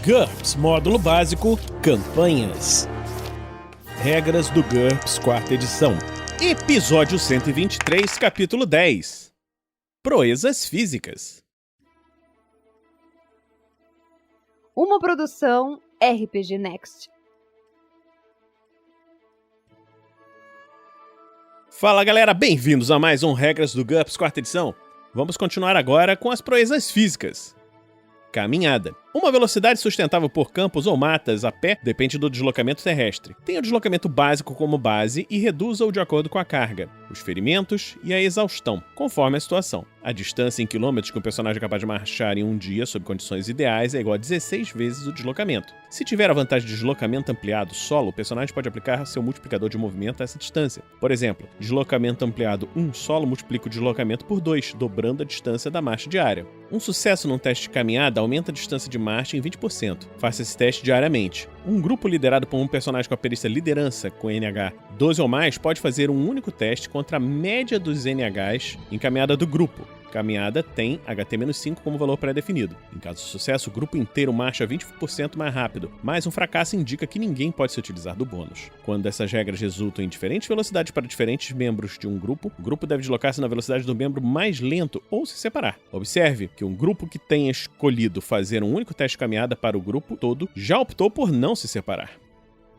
GURPS Módulo Básico Campanhas. Regras do GURPS 4ª edição. Episódio 123, capítulo 10. Proezas físicas. Uma produção RPG Next. Fala galera, bem-vindos a mais um Regras do GURPS 4ª edição. Vamos continuar agora com as proezas físicas. Caminhada. Uma velocidade sustentável por campos ou matas a pé depende do deslocamento terrestre. Tenha o deslocamento básico como base e reduza-o de acordo com a carga, os ferimentos e a exaustão, conforme a situação. A distância em quilômetros que um personagem é capaz de marchar em um dia sob condições ideais é igual a 16 vezes o deslocamento. Se tiver a vantagem de deslocamento ampliado solo, o personagem pode aplicar seu multiplicador de movimento a essa distância. Por exemplo, deslocamento ampliado 1 solo multiplica o deslocamento por 2, dobrando a distância da marcha diária. Um sucesso num teste de caminhada aumenta a distância de marcha em 20%. Faça esse teste diariamente. Um grupo liderado por um personagem com a perícia liderança, com NH 12 ou mais, pode fazer um único teste contra a média dos NHs em caminhada do grupo. Caminhada tem HT-5 como valor pré-definido. Em caso de sucesso, o grupo inteiro marcha 20% mais rápido, mas um fracasso indica que ninguém pode se utilizar do bônus. Quando essas regras resultam em diferentes velocidades para diferentes membros de um grupo, o grupo deve deslocar-se na velocidade do membro mais lento ou se separar. Observe que um grupo que tenha escolhido fazer um único teste de caminhada para o grupo todo já optou por não se separar.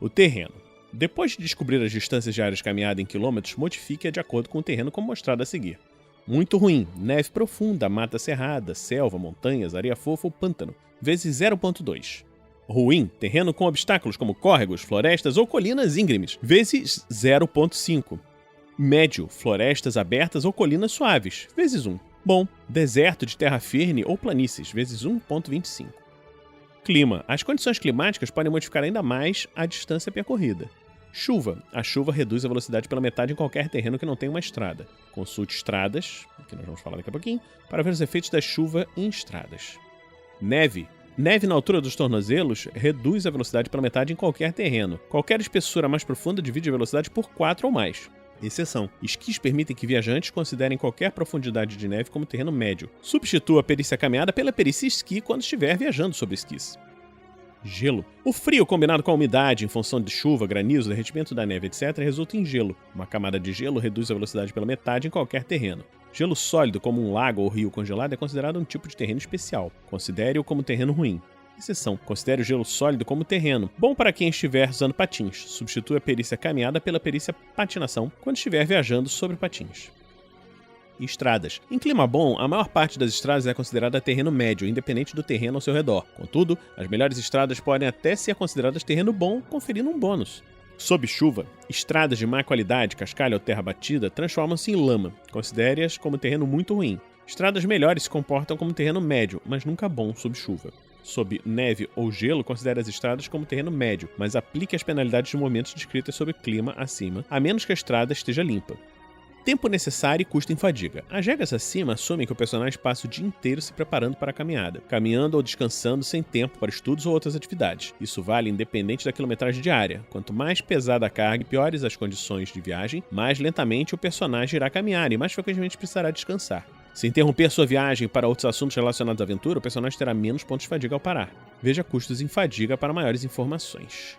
O terreno. Depois de descobrir as distâncias diárias de caminhada em quilômetros, modifique-a de acordo com o terreno como mostrado a seguir. Muito ruim, neve profunda, mata cerrada, selva, montanhas, areia fofa ou pântano, vezes 0.2. Ruim, terreno com obstáculos como córregos, florestas ou colinas íngremes, vezes 0.5. Médio, florestas abertas ou colinas suaves, vezes 1. Bom, deserto de terra firme ou planícies, vezes 1.25. Clima, as condições climáticas podem modificar ainda mais a distância percorrida. Chuva. A chuva reduz a velocidade pela metade em qualquer terreno que não tenha uma estrada. Consulte estradas, que nós vamos falar daqui a pouquinho, para ver os efeitos da chuva em estradas. Neve. Neve na altura dos tornozelos reduz a velocidade pela metade em qualquer terreno. Qualquer espessura mais profunda divide a velocidade por 4 ou mais. Exceção. Esquis permitem que viajantes considerem qualquer profundidade de neve como terreno médio. Substitua a perícia caminhada pela perícia esqui quando estiver viajando sobre esquis. Gelo. O frio combinado com a umidade em função de chuva, granizo, derretimento da neve, etc. resulta em gelo. Uma camada de gelo reduz a velocidade pela metade em qualquer terreno. Gelo sólido, como um lago ou rio congelado, é considerado um tipo de terreno especial. Considere-o como terreno ruim. Exceção. Considere o gelo sólido como terreno. Bom para quem estiver usando patins. Substitua a perícia caminhada pela perícia patinação quando estiver viajando sobre patins. Estradas. Em clima bom, a maior parte das estradas é considerada terreno médio, independente do terreno ao seu redor. Contudo, as melhores estradas podem até ser consideradas terreno bom, conferindo um bônus. Sob chuva, estradas de má qualidade, cascalho ou terra batida, transformam-se em lama. Considere-as como terreno muito ruim. Estradas melhores se comportam como terreno médio, mas nunca bom sob chuva. Sob neve ou gelo, considere as estradas como terreno médio, mas aplique as penalidades de movimentos descritas sob clima acima, a menos que a estrada esteja limpa. Tempo necessário e custo em fadiga. As regras acima assumem que o personagem passa o dia inteiro se preparando para a caminhada, caminhando ou descansando sem tempo para estudos ou outras atividades. Isso vale independente da quilometragem diária. Quanto mais pesada a carga e piores as condições de viagem, mais lentamente o personagem irá caminhar e mais frequentemente precisará descansar. Se interromper sua viagem para outros assuntos relacionados à aventura, o personagem terá menos pontos de fadiga ao parar. Veja custos em fadiga para maiores informações.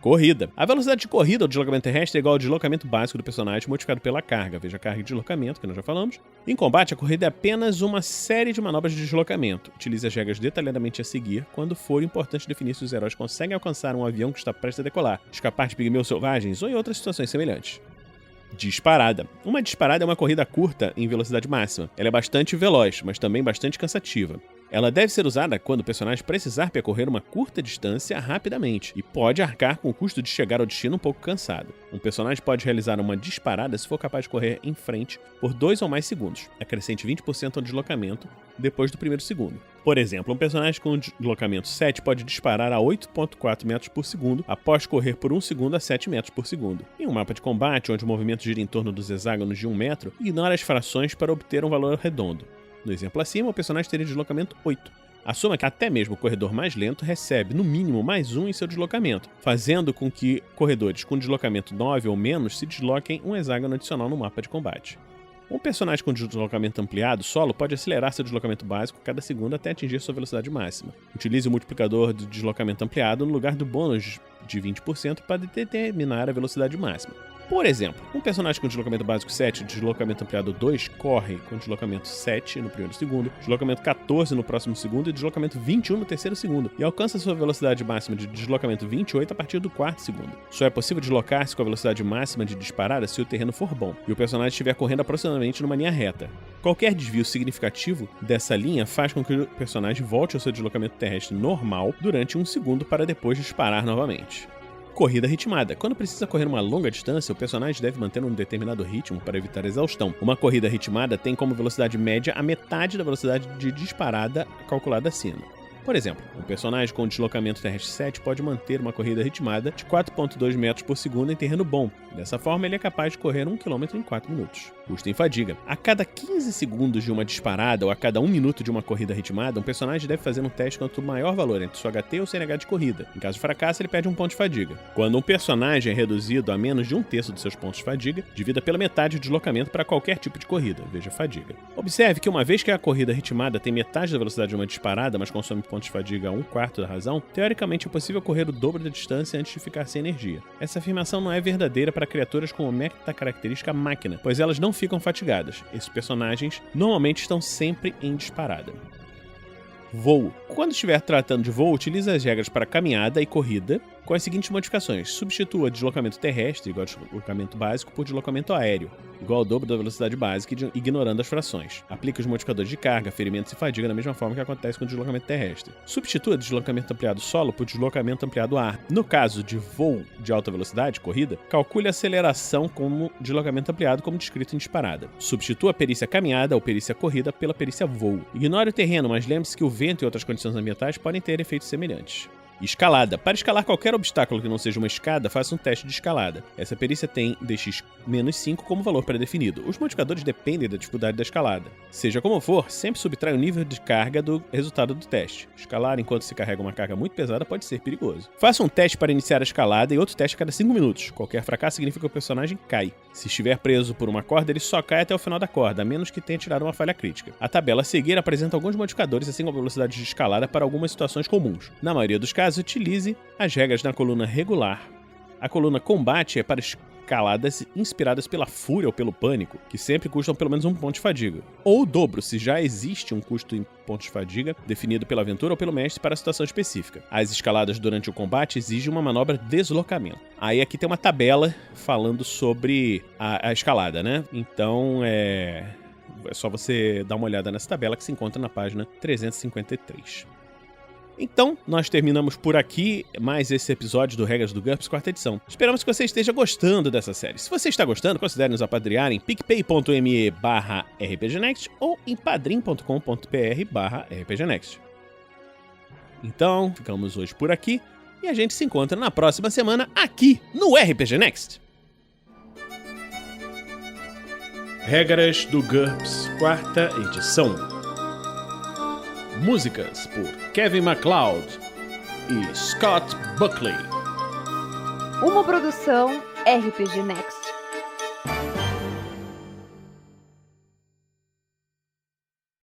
Corrida. A velocidade de corrida ou deslocamento terrestre é igual ao deslocamento básico do personagem multiplicado pela carga. Veja a carga de deslocamento, que nós já falamos. Em combate, a corrida é apenas uma série de manobras de deslocamento. Utilize as regras detalhadamente a seguir quando for importante definir se os heróis conseguem alcançar um avião que está prestes a decolar, escapar de pigmeus selvagens ou em outras situações semelhantes. Disparada. Uma disparada é uma corrida curta em velocidade máxima. Ela é bastante veloz, mas também bastante cansativa. Ela deve ser usada quando o personagem precisar percorrer uma curta distância rapidamente e pode arcar com o custo de chegar ao destino um pouco cansado. Um personagem pode realizar uma disparada se for capaz de correr em frente por 2 ou mais segundos. Acrescente 20% ao deslocamento depois do primeiro segundo. Por exemplo, um personagem com deslocamento 7 pode disparar a 8.4 metros por segundo após correr por 1 segundo a 7 metros por segundo. Em um mapa de combate onde o movimento gira em torno dos hexágonos de 1 metro, ignore as frações para obter um valor redondo. No exemplo acima, o personagem teria deslocamento 8. Assuma que até mesmo o corredor mais lento recebe, no mínimo, mais 1 em seu deslocamento, fazendo com que corredores com deslocamento 9 ou menos se desloquem um hexágono adicional no mapa de combate. Um personagem com deslocamento ampliado, solo, pode acelerar seu deslocamento básico cada segundo até atingir sua velocidade máxima. Utilize o multiplicador de deslocamento ampliado no lugar do bônus de 20% para determinar a velocidade máxima. Por exemplo, um personagem com deslocamento básico 7 e deslocamento ampliado 2 corre com deslocamento 7 no primeiro segundo, deslocamento 14 no próximo segundo e deslocamento 21 no terceiro segundo, e alcança sua velocidade máxima de deslocamento 28 a partir do quarto segundo. Só é possível deslocar-se com a velocidade máxima de disparada se o terreno for bom, e o personagem estiver correndo aproximadamente numa linha reta. Qualquer desvio significativo dessa linha faz com que o personagem volte ao seu deslocamento terrestre normal durante 1 segundo para depois disparar novamente. Corrida ritmada. Quando precisa correr uma longa distância, o personagem deve manter um determinado ritmo para evitar exaustão. Uma corrida ritmada tem como velocidade média a metade da velocidade de disparada calculada acima. Por exemplo, um personagem com deslocamento terrestre 7 pode manter uma corrida ritmada de 4,2 metros por segundo em terreno bom. Dessa forma, ele é capaz de correr 1 km em 4 minutos. Custo em fadiga. A cada 15 segundos de uma disparada ou a cada 1 minuto de uma corrida ritmada, um personagem deve fazer um teste quanto maior valor entre seu HT ou CNH de corrida. Em caso de fracasso, ele perde 1 ponto de fadiga. Quando um personagem é reduzido a menos de 1/3 dos seus pontos de fadiga, divida pela metade o deslocamento para qualquer tipo de corrida, veja fadiga. Observe que uma vez que a corrida ritmada tem metade da velocidade de uma disparada, mas consome pontos de fadiga a 1/4 da razão, teoricamente é possível correr o dobro da distância antes de ficar sem energia. Essa afirmação não é verdadeira para criaturas com a característica máquina, pois elas não ficam fatigadas. Esses personagens normalmente estão sempre em disparada. Voo. Quando estiver tratando de voo, utilize as regras para caminhada e corrida com as seguintes modificações. Substitua deslocamento terrestre, igual a deslocamento básico, por deslocamento aéreo, igual ao dobro da velocidade básica, ignorando as frações. Aplique os modificadores de carga, ferimentos e fadiga da mesma forma que acontece com o deslocamento terrestre. Substitua deslocamento ampliado solo por deslocamento ampliado ar. No caso de voo de alta velocidade, corrida, calcule a aceleração como deslocamento ampliado como descrito em disparada. Substitua a perícia caminhada ou perícia corrida pela perícia voo. Ignore o terreno, mas lembre-se que o vento e outras condições ambientais podem ter efeitos semelhantes. Escalada. Para escalar qualquer obstáculo que não seja uma escada, faça um teste de escalada. Essa perícia tem DX-5 como valor pré-definido. Os modificadores dependem da dificuldade da escalada. Seja como for, sempre subtrai o nível de carga do resultado do teste. Escalar enquanto se carrega uma carga muito pesada pode ser perigoso. Faça um teste para iniciar a escalada e outro teste a cada 5 minutos. Qualquer fracasso significa que o personagem cai. Se estiver preso por uma corda, ele só cai até o final da corda, a menos que tenha tirado uma falha crítica. A tabela a seguir apresenta alguns modificadores, assim como a velocidade de escalada para algumas situações comuns. Na maioria dos casos, utilize as regras na coluna regular. A coluna combate é para escaladas inspiradas pela fúria ou pelo pânico, que sempre custam pelo menos 1 ponto de fadiga. Ou o dobro, se já existe um custo em pontos de fadiga definido pela aventura ou pelo mestre para a situação específica. As escaladas durante o combate exigem uma manobra de deslocamento. Aí aqui tem uma tabela falando sobre a escalada, né? Então é só você dar uma olhada nessa tabela que se encontra na página 353. Então, nós terminamos por aqui mais esse episódio do Regras do GURPS, 4ª edição. Esperamos que você esteja gostando dessa série. Se você está gostando, considere nos apadrinhar em picpay.me/rpgnext ou em padrim.com.br/rpgnext. Então, ficamos hoje por aqui e a gente se encontra na próxima semana aqui no RPG Next. Regras do GURPS, 4ª edição. Músicas por Kevin MacLeod e Scott Buckley. Uma produção RPG Next.